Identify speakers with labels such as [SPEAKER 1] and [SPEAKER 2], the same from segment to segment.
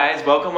[SPEAKER 1] Guys, welcome.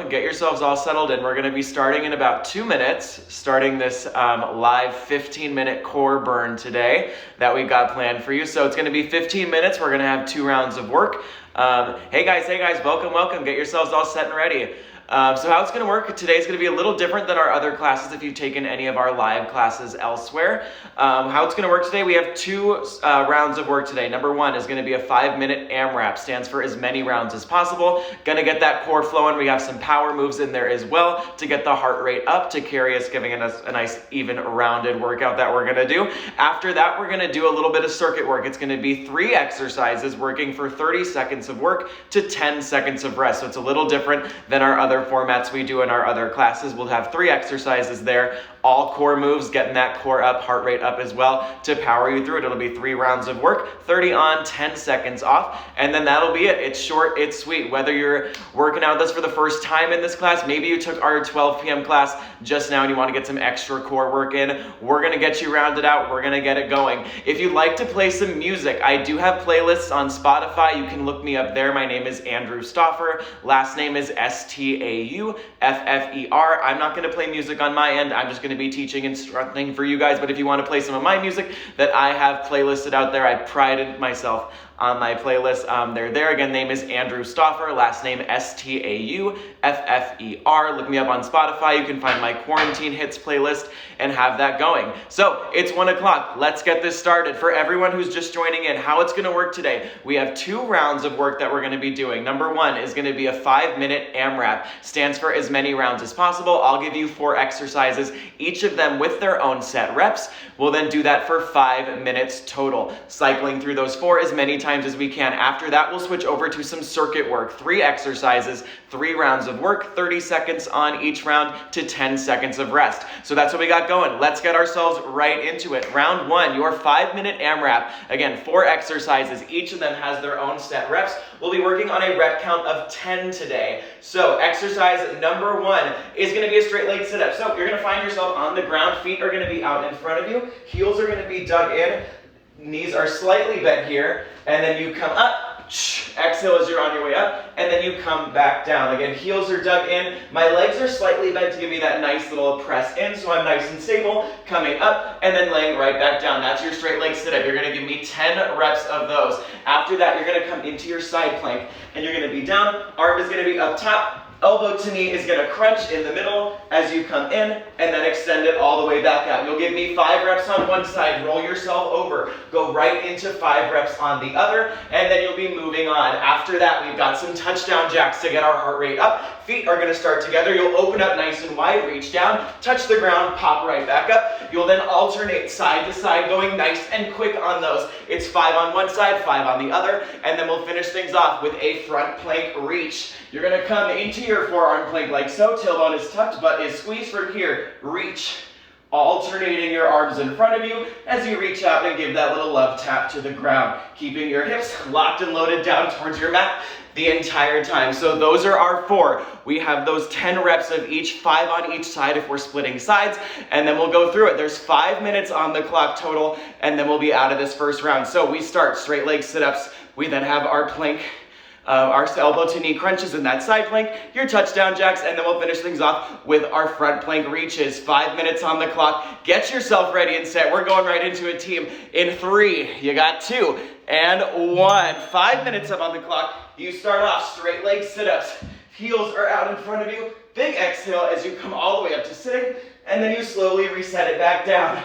[SPEAKER 1] Get yourselves all settled in. We're going to be starting in about 2 minutes, starting this live 15-minute core burn today that we've got planned for you. So it's going to be 15 minutes. We're going to have 2 rounds of work. Hey guys, welcome. Get yourselves all set and ready. So how it's going to work today is going to be a little different than our other classes if you've taken any of our live classes elsewhere. How it's going to work today, we have 2 rounds of work today. Number 1 is going to be a 5-minute AMRAP, stands for as many rounds as possible. Going to get that core flowing. We have some power moves in there as well to get the heart rate up to carry us, giving us a nice even rounded workout that we're going to do. After that, we're going to do a little bit of circuit work. It's going to be 3 exercises working for 30 seconds of work to 10 seconds of rest. So it's a little different than our other formats we do in our other classes. We'll have 3 exercises there, all core moves, getting that core up, heart rate up as well to power you through it. It'll be 3 rounds of work, 30 on, 10 seconds off, and then that'll be it. It's short, it's sweet. Whether you're working out this for the first time in this class, maybe you took our 12 p.m. class just now and you want to get some extra core work in, we're going to get you rounded out. We're going to get it going. If you'd like to play some music, I do have playlists on Spotify. You can look me up there. My name is Andrew Stauffer. Last name is Stauffer. I'm not going to play music on my end. I'm just going to be teaching and instructing for you guys. But if you want to play some of my music that I have playlisted out there, I prided myself on my playlist. They're there. Again, name is Andrew Stauffer. Last name Stauffer. Look me up on Spotify. You can find my quarantine hits playlist and have that going. So it's 1 o'clock. Let's get this started. For everyone who's just joining in, how it's going to work today, we have 2 rounds of work that we're going to be doing. Number 1 is going to be a 5-minute AMRAP. Stands for as many rounds as possible. I'll give you 4 exercises, each of them with their own set reps. We'll then do that for 5 minutes total, cycling through those 4 as many times as we can. After that, we'll switch over to some circuit work, 3 exercises, 3 rounds of work, 30 seconds on each round to 10 seconds of rest. So that's what we got going. Let's get ourselves right into it. Round 1, your 5-minute AMRAP. Again, 4 exercises. Each of them has their own set reps. We'll be working on a rep count of 10 today. So exercise number 1 is going to be a straight leg sit-up. So you're going to find yourself on the ground. Feet are going to be out in front of you. Heels are going to be dug in. Knees are slightly bent here. And then you come up. Exhale as you're on your way up, and then you come back down. Again, heels are dug in. My legs are slightly bent to give me that nice little press in, so I'm nice and stable. Coming up, and then laying right back down. That's your straight leg sit-up. You're going to give me 10 reps of those. After that, you're going to come into your side plank, and you're going to be down. Arm is going to be up top. Elbow to knee is going to crunch in the middle as you come in, and then extend it all the way back out. You'll give me 5 reps on one side, roll yourself over, go right into 5 reps on the other, and then you'll be moving on. After that, we've got some touchdown jacks to get our heart rate up. Feet are going to start together. You'll open up nice and wide, reach down, touch the ground, pop right back up. You'll then alternate side to side, going nice and quick on those. It's 5 on one side, 5 on the other, and then we'll finish things off with a front plank reach. You're going to come into your forearm plank like so. Tailbone is tucked, butt is squeezed from here. Reach. Alternating your arms in front of you as you reach out and give that little love tap to the ground. Keeping your hips locked and loaded down towards your mat the entire time. So those are our 4. We have those 10 reps of each, 5 on each side if we're splitting sides, and then we'll go through it. There's 5 minutes on the clock total, and then we'll be out of this first round. So we start straight leg sit-ups. We then have our plank, our elbow to knee crunches in that side plank, your touchdown jacks, and then we'll finish things off with our front plank reaches. 5 minutes on the clock. Get yourself ready and set. We're going right into a team in 3. You got 2 and 1. 5 minutes up on the clock. You start off straight leg sit-ups. Heels are out in front of you. Big exhale as you come all the way up to sitting, and then you slowly reset it back down.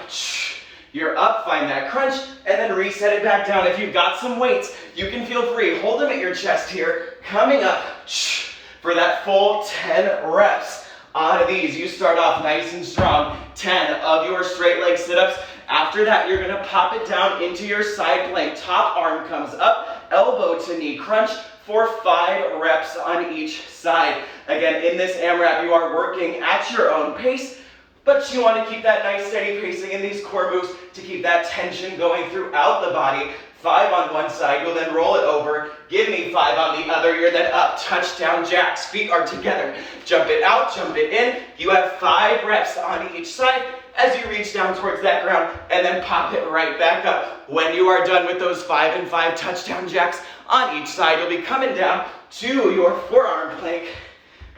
[SPEAKER 1] You're up, find that crunch, and then reset it back down. If you've got some weights, you can feel free. Hold them at your chest here. Coming up for that full 10 reps. On these, you start off nice and strong. 10 of your straight leg sit-ups. After that, you're going to pop it down into your side plank. Top arm comes up, elbow to knee crunch for 5 reps on each side. Again, in this AMRAP, you are working at your own pace, but you want to keep that nice steady pacing in these core moves to keep that tension going throughout the body. 5 on one side, you'll then roll it over. Give me 5 on the other. You're then up, touchdown jacks. Feet are together. Jump it out, jump it in. You have 5 reps on each side as you reach down towards that ground and then pop it right back up. When you are done with those 5 and 5 touchdown jacks on each side, you'll be coming down to your forearm plank.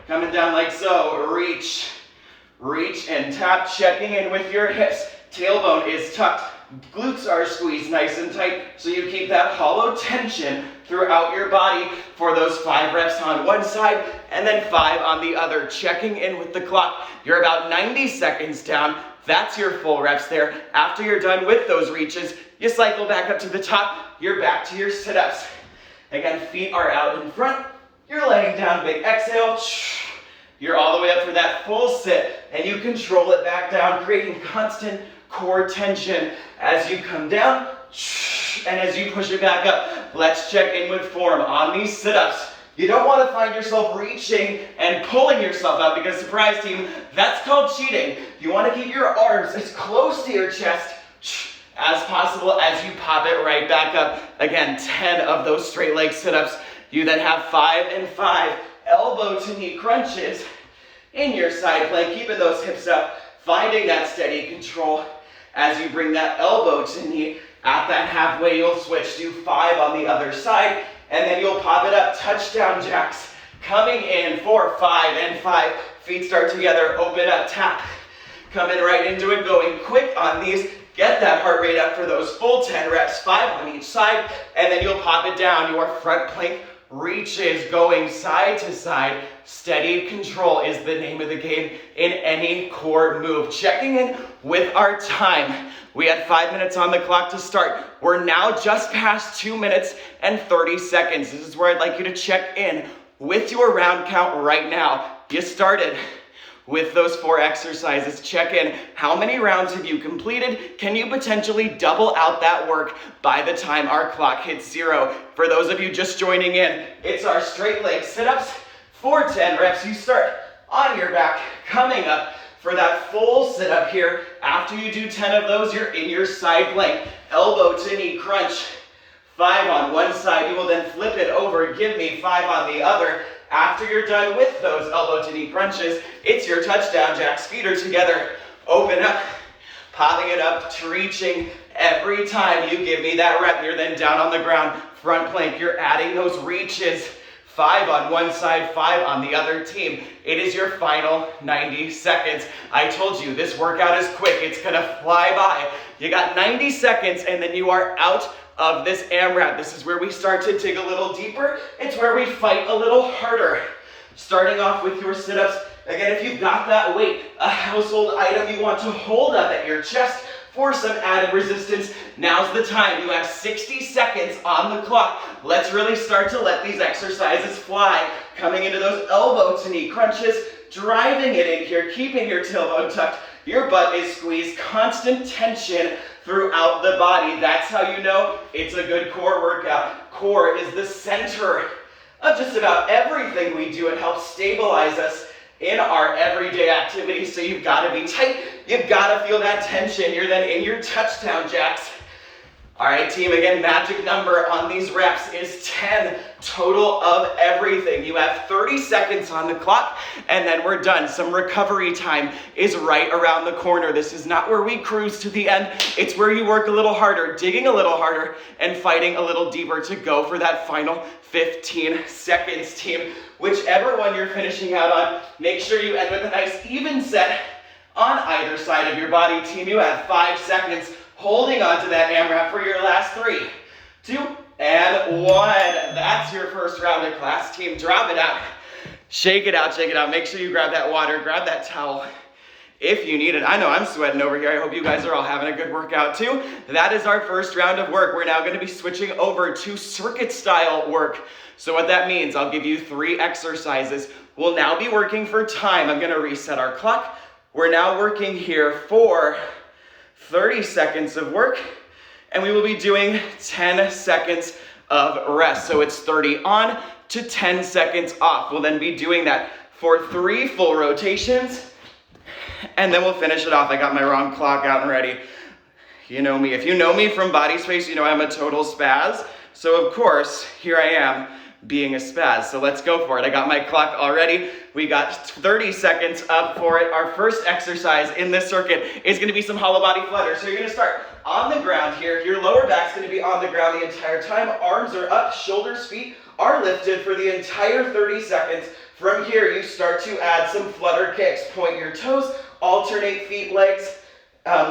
[SPEAKER 1] Coming down like so, reach, and tap, checking in with your hips. Tailbone is tucked, glutes are squeezed nice and tight, so you keep that hollow tension throughout your body for those 5 reps on one side and then 5 on the other. Checking in with the clock. You're about 90 seconds down. That's your full reps there. After you're done with those reaches, you cycle back up to the top. You're back to your sit-ups. Again, feet are out in front. You're laying down, big exhale. You're all the way up for that full sit, and you control it back down, creating constant core tension as you come down, and as you push it back up. Let's check in with form on these sit-ups. You don't want to find yourself reaching and pulling yourself up, because surprise team, that's called cheating. You want to keep your arms as close to your chest as possible as you pop it right back up. Again, 10 of those straight leg sit-ups. You then have 5 and 5 elbow to knee crunches in your side plank, keeping those hips up, finding that steady control as you bring that elbow to knee. At that halfway, you'll switch, do 5 on the other side, and then you'll pop it up, touchdown jacks. Coming in for 5 and 5, feet start together, open up, tap. Coming right into it, going quick on these. Get that heart rate up for those full 10 reps, 5 on each side, and then you'll pop it down. Your front plank reaches, going side to side. Steady control is the name of the game in any core move. Checking in with our time. We had 5 minutes on the clock to start. We're now just past 2 minutes and 30 seconds. This is where I'd like you to check in with your round count right now. You started with those 4 exercises. Check in. How many rounds have you completed? Can you potentially double out that work by the time our clock hits 0? For those of you just joining in, it's our straight leg sit-ups for 10 reps. You start on your back, coming up for that full sit-up here. After you do 10 of those, you're in your side plank. Elbow to knee crunch. 5 on one side. You will then flip it over. Give me 5 on the other. After you're done with those elbow to knee crunches, it's your touchdown jacks. Feet are together, open up, popping it up, reaching. Every time you give me that rep, you're then down on the ground, front plank, you're adding those reaches. 5 on one side, 5 on the other team. It is your final 90 seconds. I told you, this workout is quick. It's gonna fly by. You got 90 seconds and then you are out of this AMRAP. This is where we start to dig a little deeper. It's where we fight a little harder. Starting off with your sit-ups. Again, if you've got that weight, a household item you want to hold up at your chest for some added resistance, now's the time. You have 60 seconds on the clock. Let's really start to let these exercises fly. Coming into those elbow to knee crunches, driving it in here, keeping your tailbone tucked. Your butt is squeezed, constant tension throughout the body. That's how you know it's a good core workout. Core is the center of just about everything we do. It helps stabilize us in our everyday activities. So you've got to be tight. You've got to feel that tension. You're then in your touchdown jacks. All right, team, again, magic number on these reps is 10 total of everything. You have 30 seconds on the clock, and then we're done. Some recovery time is right around the corner. This is not where we cruise to the end. It's where you work a little harder, digging a little harder, and fighting a little deeper to go for that final 15 seconds, team. Whichever one you're finishing out on, make sure you end with a nice even set on either side of your body, team. You have 5 seconds. Holding on to that AMRAP for your last 3, 2, and 1. That's your first round of class, team. Drop it out. Shake it out, shake it out. Make sure you grab that water, grab that towel if you need it. I know I'm sweating over here. I hope you guys are all having a good workout too. That is our first round of work. We're now going to be switching over to circuit style work. So what that means, I'll give you 3 exercises. We'll now be working for time. I'm going to reset our clock. We're now working here for 30 seconds of work, and we will be doing 10 seconds of rest. So it's 30 on to 10 seconds off. We'll then be doing that for 3 full rotations, and then we'll finish it off. I got my wrong clock out and ready. You know me. If you know me from Body Space, you know I'm a total spaz. So of course, here I am being a spaz. So let's go for it. I got my clock already. We got 30 seconds up for it. Our first exercise in this circuit is going to be some hollow body flutters. So you're going to start on the ground here. Your lower back's going to be on the ground the entire time. Arms are up, shoulders, feet are lifted for the entire 30 seconds. From here, you start to add some flutter kicks. Point your toes, alternate feet, legs,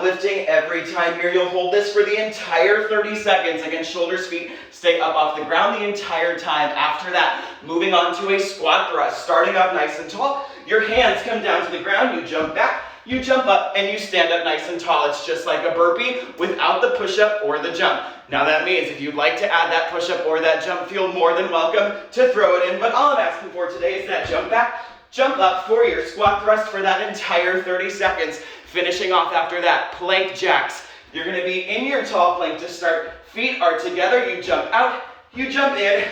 [SPEAKER 1] lifting every time here. You'll hold this for the entire 30 seconds. Again, shoulders, feet, stay up off the ground the entire time. After that, moving on to a squat thrust. Starting off nice and tall. Your hands come down to the ground. You jump back, you jump up, and you stand up nice and tall. It's just like a burpee without the push-up or the jump. Now that means if you'd like to add that push-up or that jump, feel more than welcome to throw it in. But all I'm asking for today is that jump back, jump up for your squat thrust for that entire 30 seconds. Finishing off after that, plank jacks. You're gonna be in your tall plank to start. Feet are together, you jump out, you jump in.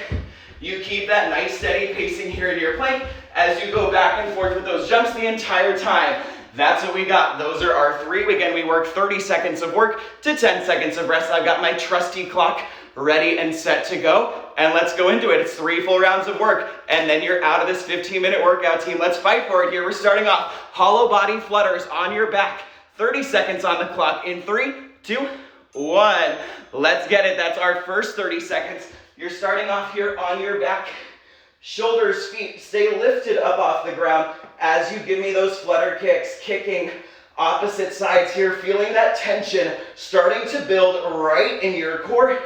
[SPEAKER 1] You keep that nice steady pacing here in your plank as you go back and forth with those jumps the entire time. That's what we got. Those are our 3. Again, we work 30 seconds of work to 10 seconds of rest. I've got my trusty clock ready and set to go. And let's go into it. It's 3 full rounds of work. And then you're out of this 15-minute workout, team. Let's fight for it here. We're starting off hollow body flutters on your back. 30 seconds on the clock in 3, 2, 1. Let's get it. That's our first 30 seconds. You're starting off here on your back. Shoulders, feet, stay lifted up off the ground as you give me those flutter kicks, kicking opposite sides here, feeling that tension starting to build right in your core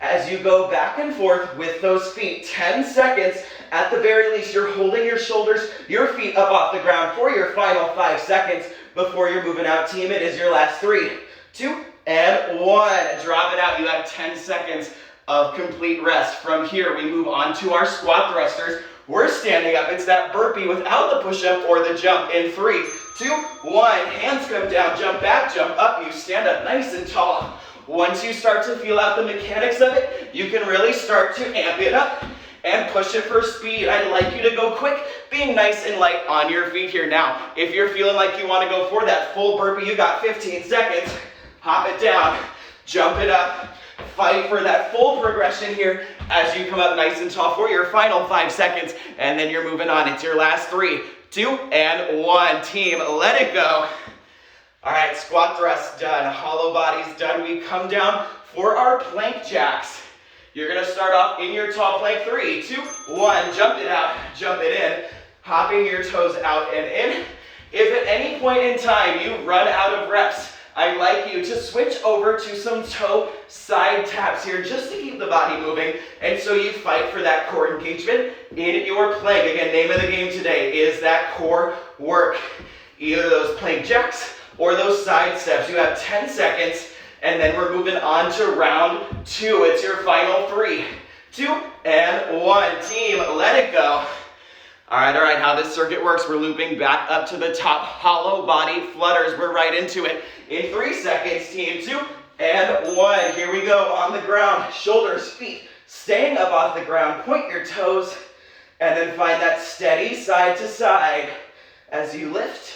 [SPEAKER 1] as you go back and forth with those feet. 10 seconds at the very least. You're holding your shoulders, your feet up off the ground for your final 5 seconds before you're moving out, team. It is your last 3, 2, and 1. Drop it out. You have 10 seconds of complete rest. From here, we move on to our squat thrusters. We're standing up. It's that burpee without the push-up or the jump in 3, 2, 1. Hands come down, jump back, jump up. You stand up nice and tall. Once you start to feel out the mechanics of it, you can really start to amp it up and push it for speed. I'd like you to go quick, being nice and light on your feet here. Now, if you're feeling like you want to go for that full burpee, you got 15 seconds. Hop it down, jump it up. Fight for that full progression here as you come up nice and tall for your final 5 seconds, and then you're moving on. It's your last 3, 2, and 1. Team, let it go. All right, squat thrust done, hollow bodies done. We come down for our plank jacks. You're gonna start off in your tall plank. 3, 2, 1. Jump it out, jump it in, hopping your toes out and in. If at any point in time you run out of reps, I'd like you to switch over to some toe side taps here just to keep the body moving. And so you fight for that core engagement in your plank. Again, name of the game today is that core work. Either those plank jacks or those side steps. You have 10 seconds, and then we're moving on to round 2. It's your final 3, 2, and 1. Team, let it go. All right, how this circuit works, we're looping back up to the top, hollow body flutters. We're right into it. In 3 seconds, team, 2, and 1. Here we go on the ground, shoulders, feet, staying up off the ground. Point your toes, and then find that steady side to side as you lift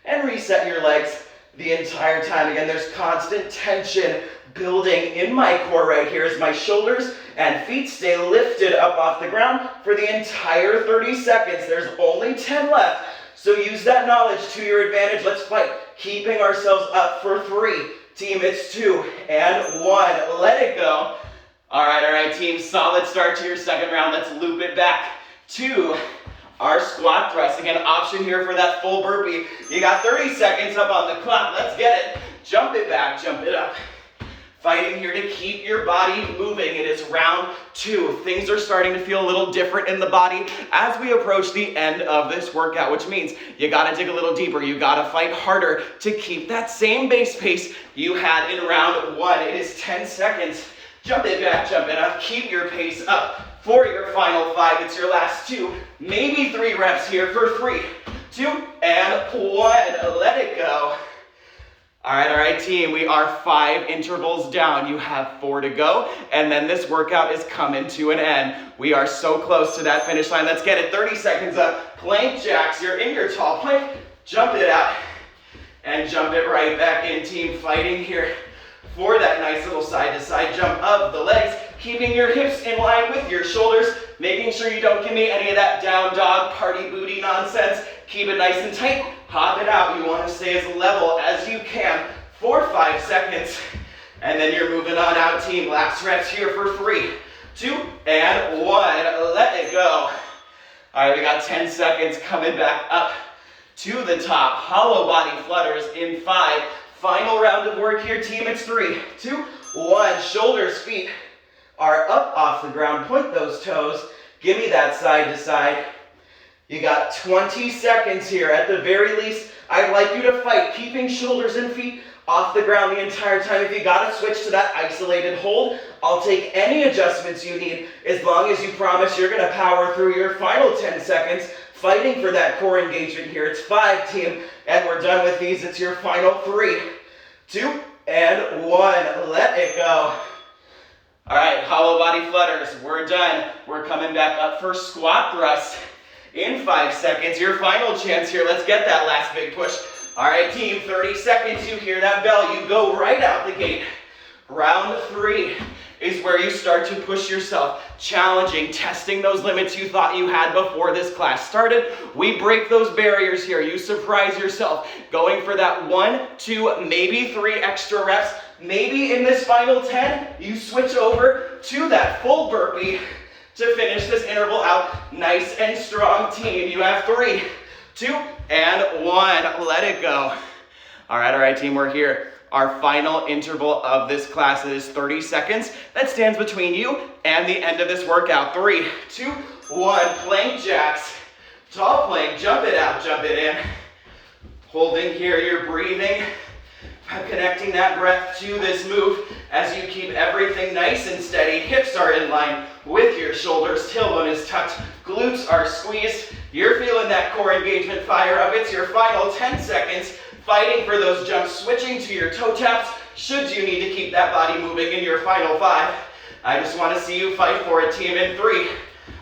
[SPEAKER 1] and reset your legs the entire time. Again, there's constant tension building in my core right here as my shoulders and feet stay lifted up off the ground for the entire 30 seconds. There's only 10 left, so use that knowledge to your advantage. Let's fight, keeping ourselves up for 3. Team, it's 2, and 1. Let it go. All right, team, solid start to your second round. Let's loop it back to our squat thrust. Again, option here for that full burpee. You got 30 seconds up on the clock. Let's get it. Jump it back, jump it up. Fighting here to keep your body moving. It is round 2. Things are starting to feel a little different in the body as we approach the end of this workout, which means you gotta dig a little deeper. You gotta fight harder to keep that same base pace you had in round 1. It is 10 seconds. Jump it back, jump it up. Keep your pace up for your final 5. It's your last 2, maybe 3 reps here for 3, 2, and 1. Let it go. All right, team, we are 5 intervals down. You have 4 to go, and then this workout is coming to an end. We are so close to that finish line. Let's get it. 30 seconds up. Plank jacks. You're in your tall plank. Jump it out and jump it right back in, team. Fighting here for that nice little side-to-side jump of the legs, keeping your hips in line with your shoulders, making sure you don't give me any of that down dog party booty nonsense. Keep it nice and tight. Hop it out. You want to stay as level as you can for 5 seconds. And then you're moving on out, team. Last reps here for 3, 2, and 1. Let it go. All right, we got 10 seconds coming back up to the top. Hollow body flutters in 5. Final round of work here, team. It's 3, 2, 1. Shoulders, feet are up off the ground. Point those toes. Give me that side to side. You got 20 seconds here. At the very least, I'd like you to fight, keeping shoulders and feet off the ground the entire time. If you gotta switch to that isolated hold, I'll take any adjustments you need as long as you promise you're gonna power through your final 10 seconds, fighting for that core engagement here. It's 5, team, and we're done with these. It's your final 3, 2, and 1. Let it go. All right, hollow body flutters, we're done. We're coming back up for squat thrust in 5 seconds. Your final chance here. Let's get that last big push. All right, team, 30 seconds. You hear that bell, you go right out the gate. Round 3 is where you start to push yourself, challenging, testing those limits you thought you had before this class started. We break those barriers here. You surprise yourself, going for that 1, 2, maybe 3 extra reps. Maybe in this final 10, you switch over to that full burpee to finish this interval out nice and strong, team. You have 3, 2, and 1. Let it go. All right, team, we're here. Our final interval of this class is 30 seconds. That stands between you and the end of this workout. 3, 2, 1. Plank jacks. Tall plank. Jump it out, jump it in. Holding here, you're breathing. Connecting that breath to this move as you keep everything nice and steady. Hips are in line with your shoulders. Tailbone is tucked. Glutes are squeezed. You're feeling that core engagement fire up. It's your final 10 seconds. Fighting for those jumps, switching to your toe taps should you need to keep that body moving in your final 5. I just want to see you fight for it, team, in 3,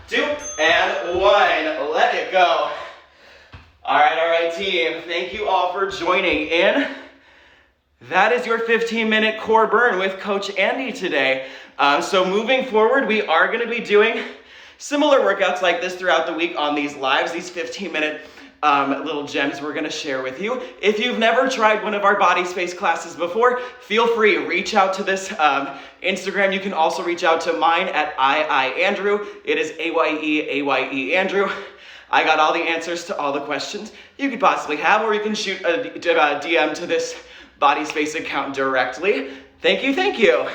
[SPEAKER 1] 2, and 1. Let it go. All right, team. Thank you all for joining in. That is your 15-minute core burn with Coach Andy today. So moving forward, we are going to be doing similar workouts like this throughout the week on these lives, these 15-minute little gems we're going to share with you. If you've never tried one of our body space classes before, feel free, reach out to this Instagram. You can also reach out to mine at @Andrew. It is AYE Andrew. I got all the answers to all the questions you could possibly have, or you can shoot a DM to this body space account directly. Thank you.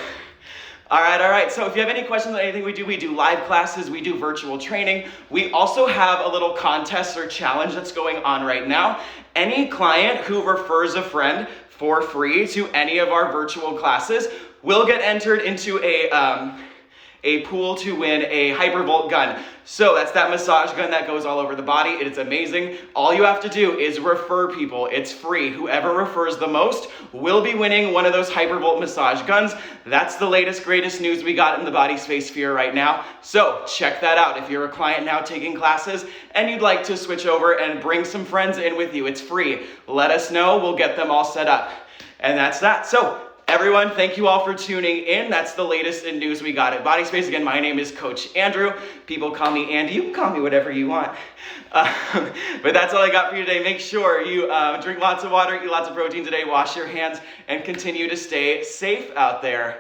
[SPEAKER 1] All right. So if you have any questions on anything we do live classes, we do virtual training. We also have a little contest or challenge that's going on right now. Any client who refers a friend for free to any of our virtual classes will get entered into a pool to win a hypervolt gun. So that's that massage gun that goes all over the body. It's amazing. All you have to do is refer people. It's free. Whoever refers the most will be winning one of those hypervolt massage guns. That's the latest, greatest news we got in the body space sphere right now. So check that out. If you're a client now taking classes and you'd like to switch over and bring some friends in with you, it's free. Let us know. We'll get them all set up. And that's that. So everyone, thank you all for tuning in. That's the latest in news we got at Body Space. Again, my name is Coach Andrew. People call me Andy. You can call me whatever you want. But that's all I got for you today. Make sure you drink lots of water, eat lots of protein today, wash your hands, and continue to stay safe out there.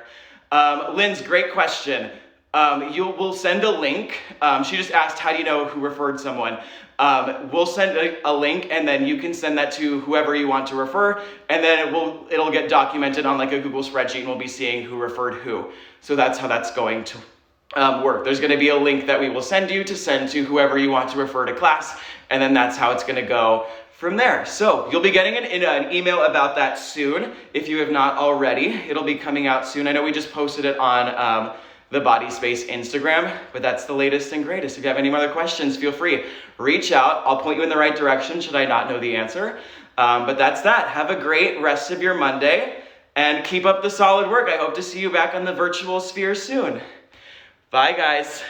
[SPEAKER 1] Lynn's great question. We'll send a link. She just asked, how do you know who referred someone? We'll send a link, and then you can send that to whoever you want to refer, and then it'll get documented on like a Google spreadsheet, and we'll be seeing who referred who. So that's how that's going to work. There's going to be a link that we will send you to send to whoever you want to refer to class, and then that's how it's going to go from there. So you'll be getting an email about that soon if you have not already. It'll be coming out soon. I know we just posted it on the Body Space Instagram, but that's the latest and greatest. If you have any other questions, feel free, reach out. I'll point you in the right direction should I not know the answer. But that's that. Have a great rest of your Monday and keep up the solid work. I hope to see you back on the virtual sphere soon. Bye, guys.